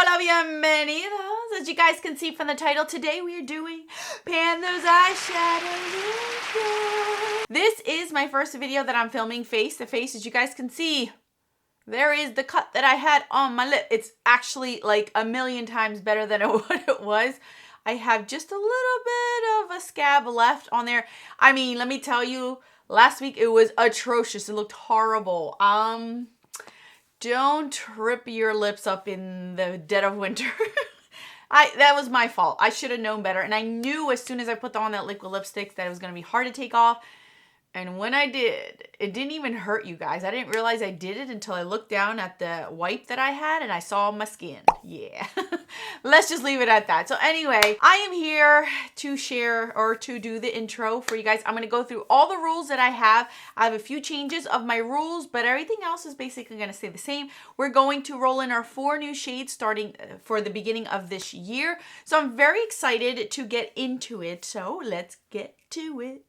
Hola, bienvenidos. As you guys can see from the title, today we are doing Pan those eyeshadows. This is my first video that I'm filming face to face. As you guys can see, there is the cut that I had on my lip. It's actually like a million times better than what it was. I have just a little bit of a scab left on there. I mean, let me tell you, last week it was atrocious. It looked horrible. Don't rip your lips up in the dead of winter. That was my fault. I should have known better. And I knew as soon as I put on that liquid lipstick that it was going to be hard to take off. And when I did, it didn't even hurt, you guys. I didn't realize I did it until I looked down at the wipe that I had and I saw my skin. Yeah. Let's just leave it at that. So anyway, I am here to share or to do the intro for you guys. I'm going to go through all the rules that I have. I have a few changes of my rules, but everything else is basically going to stay the same. We're going to roll in our 4 new shades starting for the beginning of this year. So I'm very excited to get into it. So let's get to it.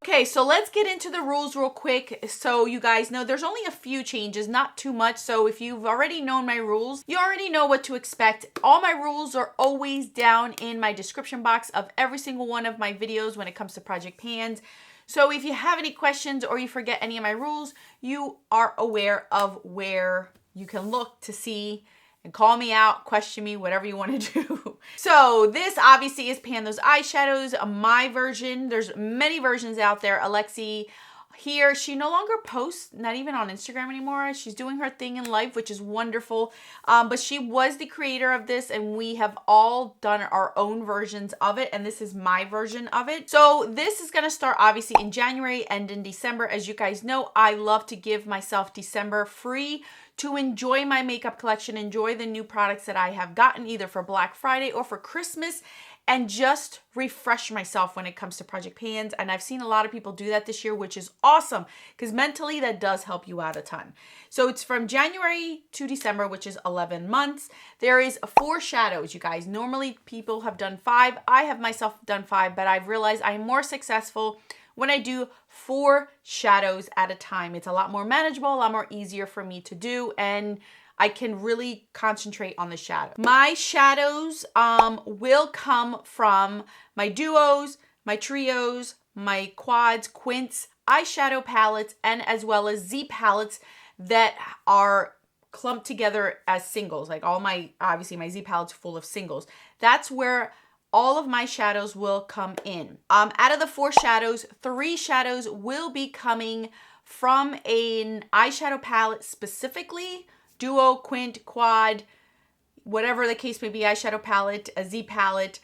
Okay, so let's get into the rules real quick so you guys know there's only a few changes, not too much. So if you've already known my rules, you already know what to expect. All my rules are always down in my description box of every single one of my videos when it comes to Project Pans. So if you have any questions or you forget any of my rules, you are aware of where you can look to see and call me out, question me, whatever you want to do. So this obviously is Pan Those Eyeshadows, my version. There's many versions out there. Alexi here, she no longer posts, not even on Instagram anymore. She's doing her thing in life, which is wonderful. But she was the creator of this, and we have all done our own versions of it, and this is my version of it. So this is going to start obviously in January and in December. As you guys know, I love to give myself December free to enjoy my makeup collection, enjoy the new products that I have gotten either for Black Friday or for Christmas, and just refresh myself when it comes to Project Pans. And I've seen a lot of people do that this year, which is awesome because mentally that does help you out a ton. So it's from January to December, which is 11 months. There is 4 shadows, you guys. Normally people have done 5. I have myself done 5, but I've realized I'm more successful when I do 4 shadows at a time. It's a lot more manageable, a lot more easier for me to do, and I can really concentrate on the shadow. My shadows will come from my duos, my trios, my quads, quints, eyeshadow palettes, and as well as Z palettes that are clumped together as singles. Like all my, obviously my Z palette's full of singles. That's where all of my shadows will come in. Out of the 4 shadows, 3 shadows will be coming from an eyeshadow palette specifically, duo, quint, quad, whatever the case may be, eyeshadow palette, a Z palette.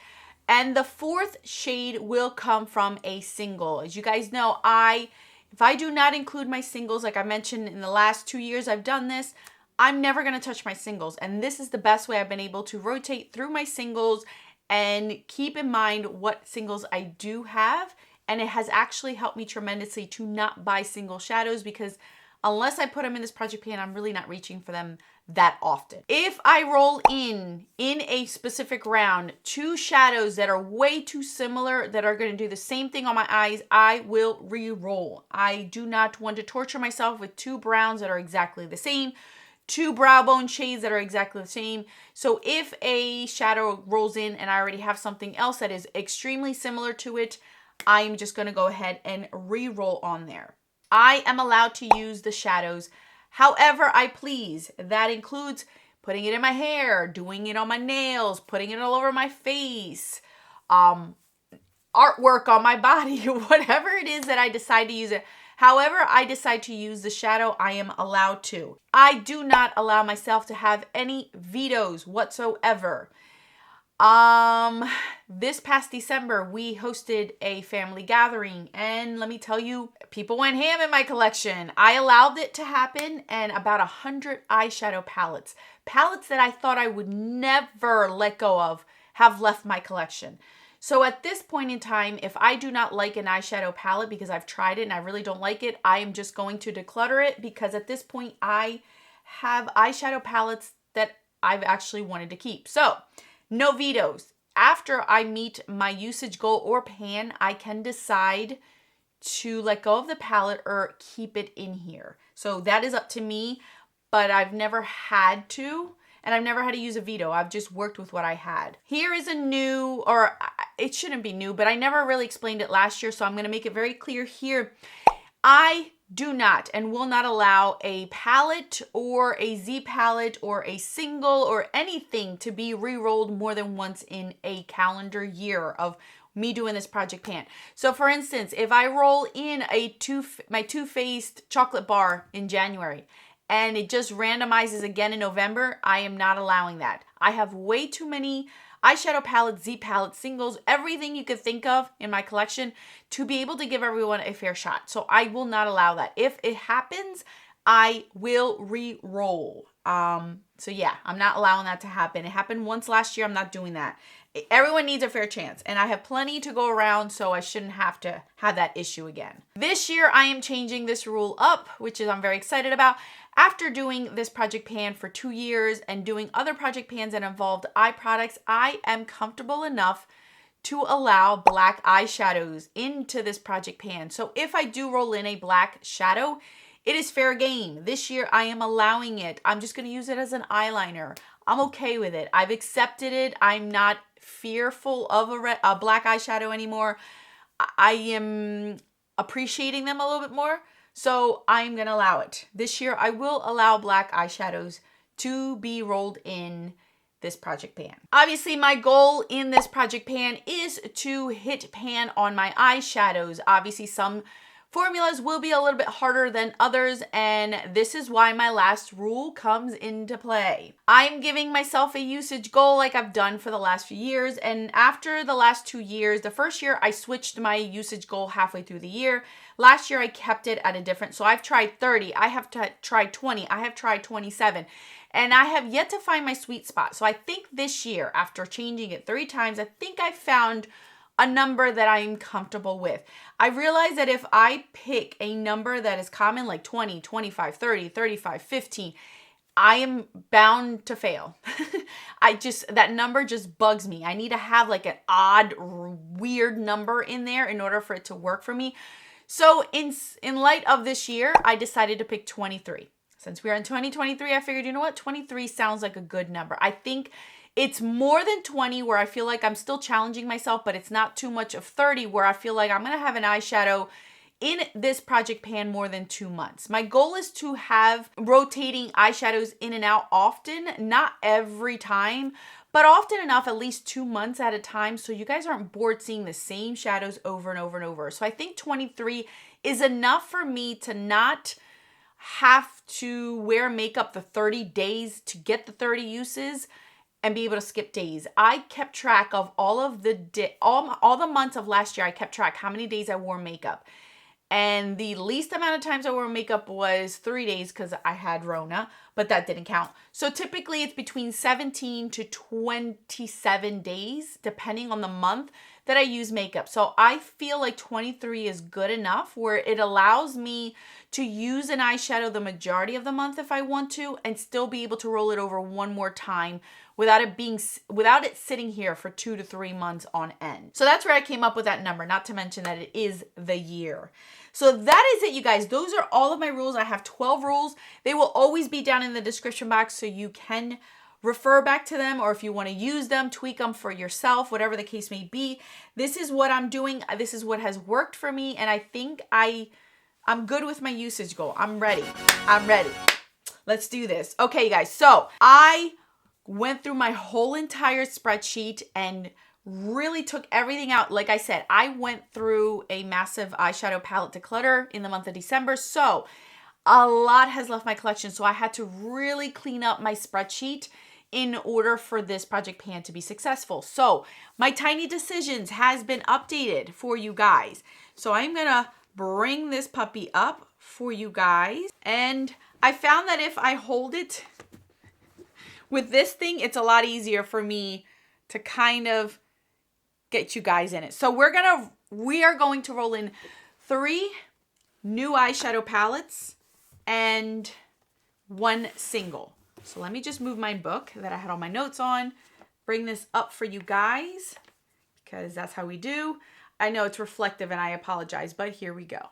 And the 4th shade will come from a single. As you guys know, if I do not include my singles, like I mentioned in the last 2 years I've done this, I'm never gonna touch my singles. And this is the best way I've been able to rotate through my singles and keep in mind what singles I do have. And it has actually helped me tremendously to not buy single shadows because unless I put them in this project pan, I'm really not reaching for them that often. If I roll in a specific round 2 shadows that are way too similar, that are going to do the same thing on my eyes, I will re-roll. I do not want to torture myself with 2 browns that are exactly the same, 2 brow bone shades that are exactly the same. So if a shadow rolls in and I already have something else that is extremely similar to it, I'm just going to go ahead and re-roll on there. I am allowed to use the shadows however I please. That includes putting it in my hair, doing it on my nails, putting it all over my face, artwork on my body, whatever it is that I decide to use it. However I decide to use the shadow, I am allowed to. I do not allow myself to have any vetoes whatsoever. This past December, we hosted a family gathering, and let me tell you, people went ham in my collection. I allowed it to happen, and about 100 eyeshadow palettes that I thought I would never let go of, have left my collection. So at this point in time, if I do not like an eyeshadow palette because I've tried it and I really don't like it, I am just going to declutter it because at this point I have eyeshadow palettes that I've actually wanted to keep. So no vetoes. After I meet my usage goal or pan, I can decide to let go of the palette or keep it in here. So that is up to me, but I've never had to. And I've never had to use a veto. I've just worked with what I had. Here is a new, or it shouldn't be new, but I never really explained it last year, so I'm gonna make it very clear here. I do not and will not allow a palette or a Z palette or a single or anything to be re-rolled more than once in a calendar year of me doing this project pan. So for instance, if I roll in my Too Faced chocolate bar in January, and it just randomizes again in November, I am not allowing that. I have way too many eyeshadow palettes, Z palettes, singles, everything you could think of in my collection to be able to give everyone a fair shot. So I will not allow that. If it happens, I will re-roll. So yeah, I'm not allowing that to happen. It happened once last year. I'm not doing that. Everyone needs a fair chance, and I have plenty to go around, so I shouldn't have to have that issue again. This year, I am changing this rule up, which is I'm very excited about. After doing this project pan for 2 years and doing other project pans that involved eye products, I am comfortable enough to allow black eyeshadows into this project pan. So if I do roll in a black shadow, it is fair game. This year, I am allowing it. I'm just going to use it as an eyeliner. I'm okay with it. I've accepted it. I'm not fearful of a black eyeshadow anymore. I am appreciating them a little bit more. So I'm going to allow it. This year, I will allow black eyeshadows to be rolled in this project pan. Obviously, my goal in this project pan is to hit pan on my eyeshadows. Obviously, some formulas will be a little bit harder than others, and this is why my last rule comes into play. I'm giving myself a usage goal like I've done for the last few years, and after the last 2 years, the first year I switched my usage goal halfway through the year. Last year I kept it at a different, so I've tried 30, I have tried 20, I have tried 27, and I have yet to find my sweet spot. So I think this year, after changing it 3 times, I think I found a number that I'm comfortable with. I realize that if I pick a number that is common, like 20, 25, 30, 35, 15, I am bound to fail. That number just bugs me. I need to have like an odd, weird number in there in order for it to work for me. So in light of this year, I decided to pick 23. Since we're in 2023, I figured, you know what? 23 sounds like a good number. I think it's more than 20 where I feel like I'm still challenging myself, but it's not too much of 30 where I feel like I'm going to have an eyeshadow in this project pan more than 2 months. My goal is to have rotating eyeshadows in and out often, not every time, but often enough, at least 2 months at a time, so you guys aren't bored seeing the same shadows over and over and over. So I think 23 is enough for me to not have to wear makeup the 30 days to get the 30 uses and be able to skip days. I kept track of all the months of last year. I kept track how many days I wore makeup. And the least amount of times I wore makeup was 3 days because I had Rona, but that didn't count. So typically it's between 17 to 27 days, depending on the month, that I use makeup. So I feel like 23 is good enough where it allows me to use an eyeshadow the majority of the month if I want to, and still be able to roll it over one more time without it sitting here for 2 to 3 months on end. So that's where I came up with that number, not to mention that it is the year. So that is it, you guys. Those are all of my rules. I have 12 rules. They will always be down in the description box so you can refer back to them, or if you want to use them, tweak them for yourself, whatever the case may be. This is what I'm doing. This is what has worked for me, and I think I'm good with my usage goal. I'm ready. Let's do this. Okay, you guys. So I went through my whole entire spreadsheet and really took everything out. Like I said, I went through a massive eyeshadow palette declutter in the month of December. So a lot has left my collection. So I had to really clean up my spreadsheet in order for this project pan to be successful. So my tiny decisions has been updated for you guys. So I'm going to bring this puppy up for you guys. And I found that if I hold it with this thing, it's a lot easier for me to kind of get you guys in it. So we are going to roll in 3 new eyeshadow palettes and 1 single. So let me just move my book that I had all my notes on, bring this up for you guys, because that's how we do. I know it's reflective and I apologize, but here we go.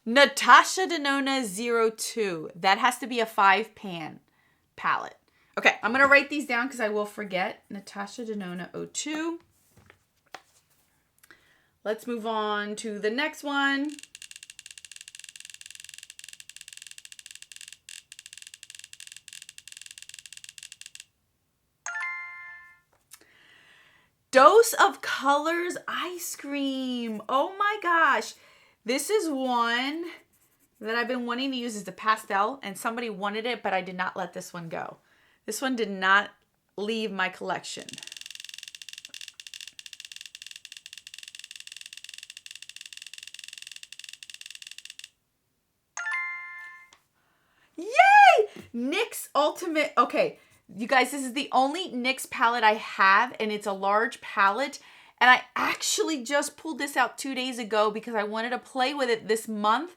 Natasha Denona 02. That has to be a 5-pan palette. Okay, I'm going to write these down because I will forget. Natasha Denona 02. Let's move on to the next one. Dose of Colors Ice Cream. Oh my gosh. This is one that I've been wanting to use as a pastel, and somebody wanted it, but I did not let this one go. This one did not leave my collection. Yay! NYX Ultimate. Okay, you guys, this is the only NYX palette I have, and it's a large palette. And I actually just pulled this out 2 days ago because I wanted to play with it this month.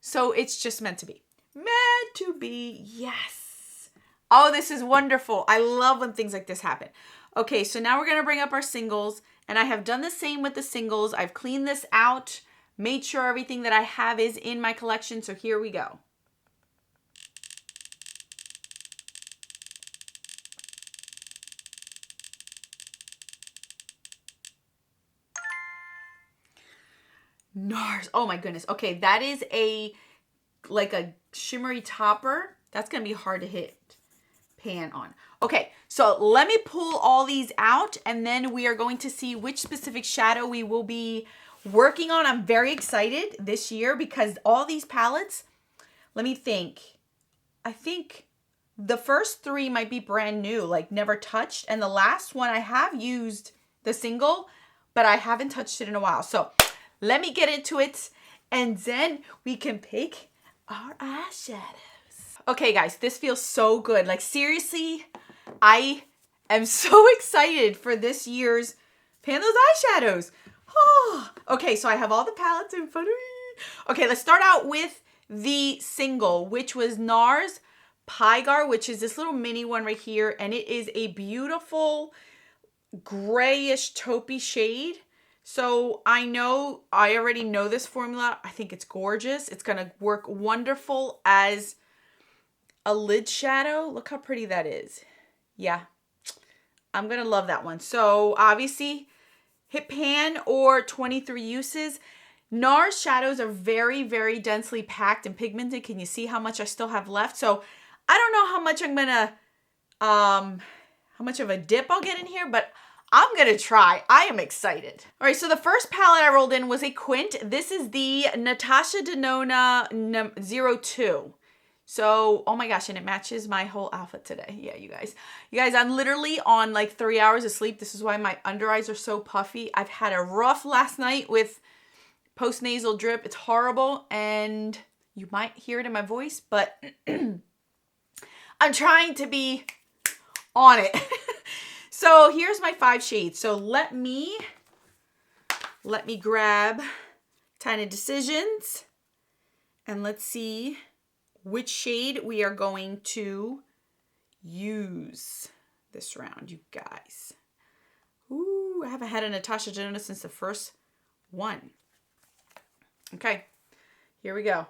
So it's just meant to be. Meant to be. Yes. Oh, this is wonderful. I love when things like this happen. Okay, so now we're going to bring up our singles. And I have done the same with the singles. I've cleaned this out, made sure everything that I have is in my collection. So here we go. NARS. Oh my goodness. Okay, that is like a shimmery topper. That's going to be hard to hit pan on. Okay, so let me pull all these out and then we are going to see which specific shadow we will be working on. I'm very excited this year because all these palettes, let me think. I think the first 3 might be brand new, like never touched. And the last one I have used the single, but I haven't touched it in a while. So let me get into it and then we can pick our eyeshadows. Okay guys, this feels so good. Like seriously, I am so excited for this year's Pan Those Eyeshadows. Oh. Okay, so I have all the palettes in front of me. Okay, let's start out with the single, which was NARS Pygar, which is this little mini one right here. And it is a beautiful grayish taupey shade. So I already know this formula. I think it's gorgeous. It's going to work wonderful as a lid shadow. Look how pretty that is. Yeah, I'm going to love that one. So obviously hit pan or 23 uses. NARS shadows are very, very densely packed and pigmented. Can you see how much I still have left? So I don't know how much I'm going to, how much of a dip I'll get in here, but I'm going to try. I am excited. All right, so the first palette I rolled in was a quint. This is the Natasha Denona 02. So, oh my gosh, and it matches my whole outfit today. Yeah, you guys. You guys, I'm literally on like 3 hours of sleep. This is why my under eyes are so puffy. I've had a rough last night with post-nasal drip. It's horrible, and you might hear it in my voice, but I'm trying to be on it. So here's my 5 shades. So let me grab Tiny Decisions and let's see which shade we are going to use this round, you guys. Ooh, I haven't had a Natasha Denona since the first one. Okay, here we go.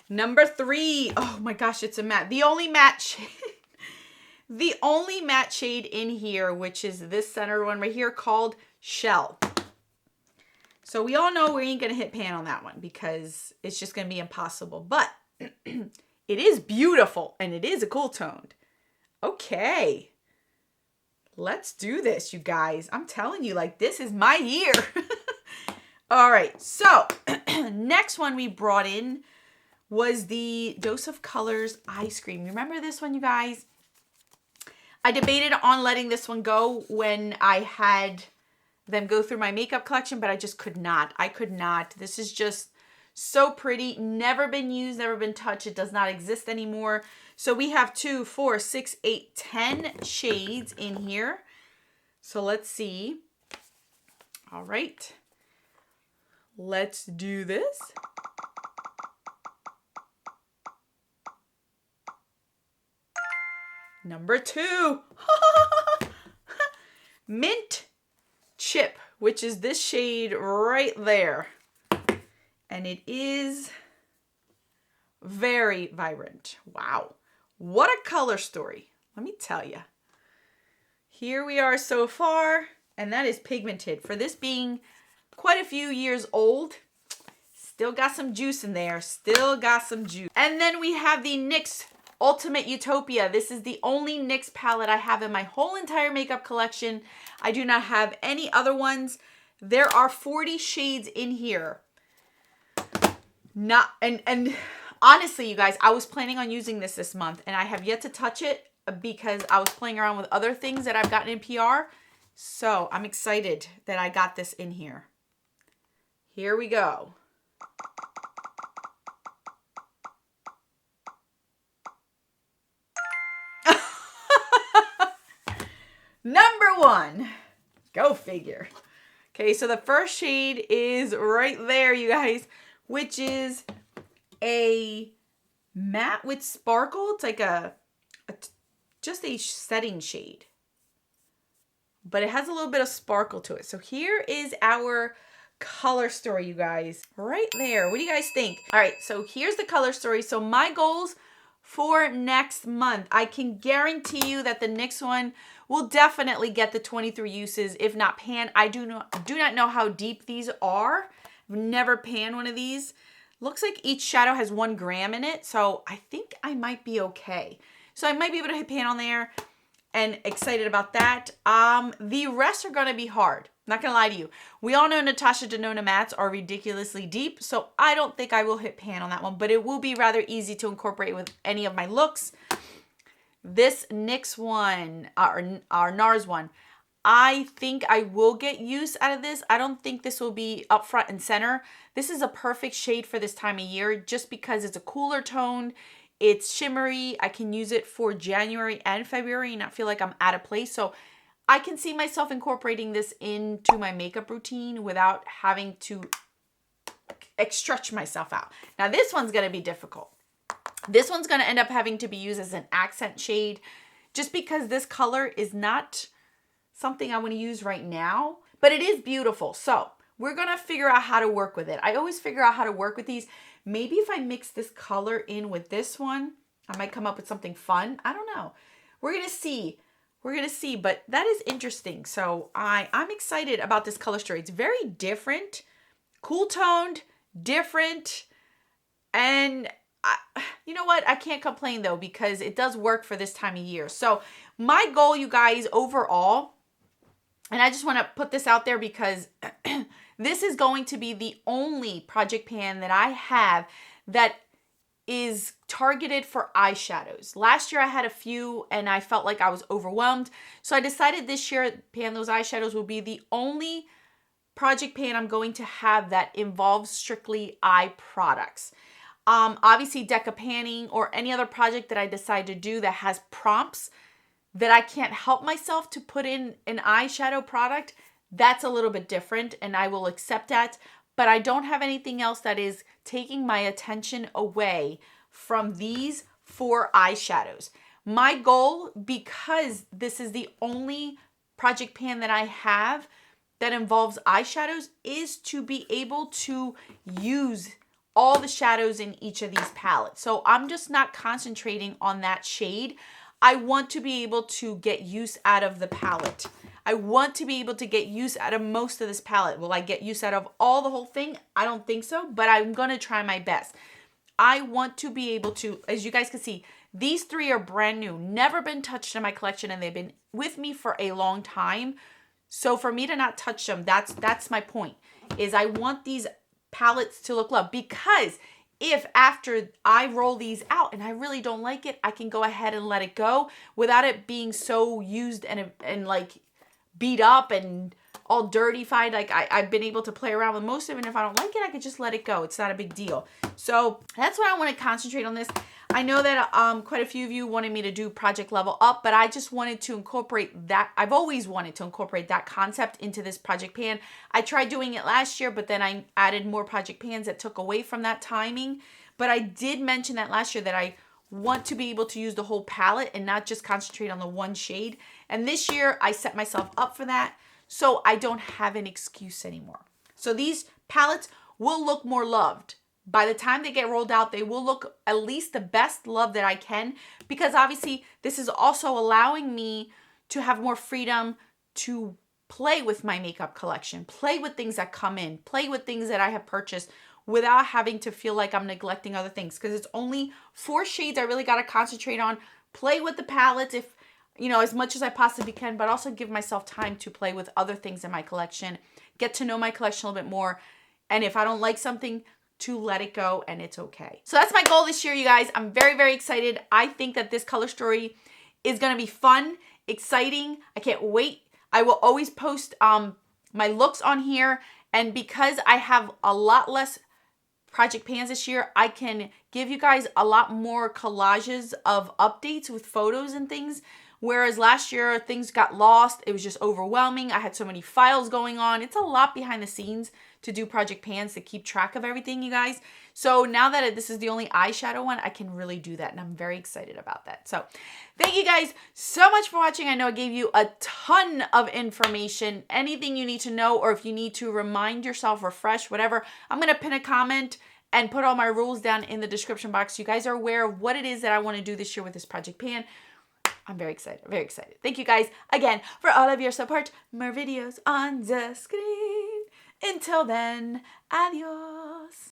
Number 3. Oh my gosh, it's a matte. The only matte shade, the only matte shade in here, which is this center one right here called Shell. So we all know we ain't going to hit pan on that one because it's just going to be impossible. But it is beautiful and it is a cool toned. Okay. Let's do this, you guys. I'm telling you, like, this is my year. All right. So next one we brought in was the Dose of Colors Ice Cream. Remember this one, you guys? I debated on letting this one go when I had them go through my makeup collection, but I just could not. I could not. This is just so pretty. Never been used, never been touched. It does not exist anymore. So we have 2, 4, 6, 8, 10 shades in here. So let's see. All right. Let's do this. Number 2. Mint Chip, which is this shade right there. And it is very vibrant. Wow. What a color story. Let me tell you. Here we are so far, and that is pigmented. For this being quite a few years old, still got some juice in there. Still got some juice. And then we have the NYX Ultimate Utopia. This is the only NYX palette I have in my whole entire makeup collection. I do not have any other ones. There are 40 shades in here. And honestly, you guys, I was planning on using this month, and I have yet to touch it because I was playing around with other things that I've gotten in PR. So I'm excited that I got this in here. Here we go. Number 1. Go figure. Okay, so the first shade is right there, you guys, which is a matte with sparkle. It's like just a setting shade, but it has a little bit of sparkle to it. So here is our color story, you guys, right there. What do you guys think? All right, so here's the color story. So my goals for next month, I can guarantee you that the next one will definitely get the 23 uses, if not pan. I do not know how deep these are. I've never panned one of these. Looks like each shadow has 1 gram in it, so I think I might be okay. So I might be able to hit pan on there, and excited about that. The rest are gonna be hard. Not gonna lie to you. We all know Natasha Denona mattes are ridiculously deep, so I don't think I will hit pan on that one, but it will be rather easy to incorporate with any of my looks. This NYX one, our NARS one, I think I will get use out of this. I don't think this will be up front and center. This is a perfect shade for this time of year just because it's a cooler tone. It's shimmery. I can use it for January and February and not feel like I'm out of place. So I can see myself incorporating this into my makeup routine without having to stretch myself out. Now this one's going to be difficult. This one's going to end up having to be used as an accent shade just because this color is not something I want to use right now, but it is beautiful. So we're going to figure out how to work with it. I always figure out how to work with these. Maybe if I mix this color in with this one, I might come up with something fun. I don't know. We're going to see. We're going to see, but that is interesting. So I'm excited about this color story. It's very different, cool toned, different, and you know what? I can't complain though because it does work for this time of year. So my goal, you guys, overall, and I just want to put this out there because this is going to be the only project pan that I have that is targeted for eyeshadows. Last year I had a few and I felt like I was overwhelmed. So I decided this year Pan Those Eyeshadows will be the only project pan I'm going to have that involves strictly eye products. Obviously deca panning or any other project that I decide to do that has prompts that I can't help myself to put in an eyeshadow product, that's a little bit different and I will accept that. But I don't have anything else that is taking my attention away from these 4 eyeshadows. My goal, because this is the only project pan that I have that involves eyeshadows, is to be able to use all the shadows in each of these palettes. So I'm just not concentrating on that shade. I want to be able to get use out of the palette. I want to be able to get use out of most of this palette. Will I get use out of all the whole thing? I don't think so, but I'm going to try my best. I want to be able to, as you guys can see, these 3 are brand new, never been touched in my collection, and they've been with me for a long time. So for me to not touch them, that's my point, is I want these palettes to look loved, because if after I roll these out and I really don't like it, I can go ahead and let it go without it being so used and like beat up and all dirty-fied. Like I've been able to play around with most of it, and if I don't like it, I can just let it go. It's not a big deal. So that's what I want to concentrate on this. I know that quite a few of you wanted me to do project level up, but I just wanted to incorporate that. I've always wanted to incorporate that concept into this project pan. I tried doing it last year, but then I added more project pans that took away from that timing. But I did mention that last year that I want to be able to use the whole palette and not just concentrate on the one shade. And this year I set myself up for that, so I don't have an excuse anymore. So these palettes will look more loved. By the time they get rolled out, they will look at least the best love that I can, because obviously this is also allowing me to have more freedom to play with my makeup collection, play with things that come in, play with things that I have purchased without having to feel like I'm neglecting other things, because it's only 4 shades I really got to concentrate on, play with the palettes if, you know, as much as I possibly can, but also give myself time to play with other things in my collection, get to know my collection a little bit more, and if I don't like something, to let it go, and it's okay. So that's my goal this year, you guys. I'm very, very excited. I think that this color story is gonna be fun, exciting. I can't wait. I will always post my looks on here, and because I have a lot less project pans this year, I can give you guys a lot more collages of updates with photos and things. Whereas last year, things got lost. It was just overwhelming. I had so many files going on. It's a lot behind the scenes to do project pans, to keep track of everything, you guys. So now that this is the only eyeshadow one, I can really do that, and I'm very excited about that. So thank you guys so much for watching. I know I gave you a ton of information. Anything you need to know, or if you need to remind yourself, refresh, whatever, I'm going to pin a comment and put all my rules down in the description box so you guys are aware of what it is that I want to do this year with this project pan. I'm very excited, very excited. Thank you guys again for all of your support. More videos on the screen. Until then, adios.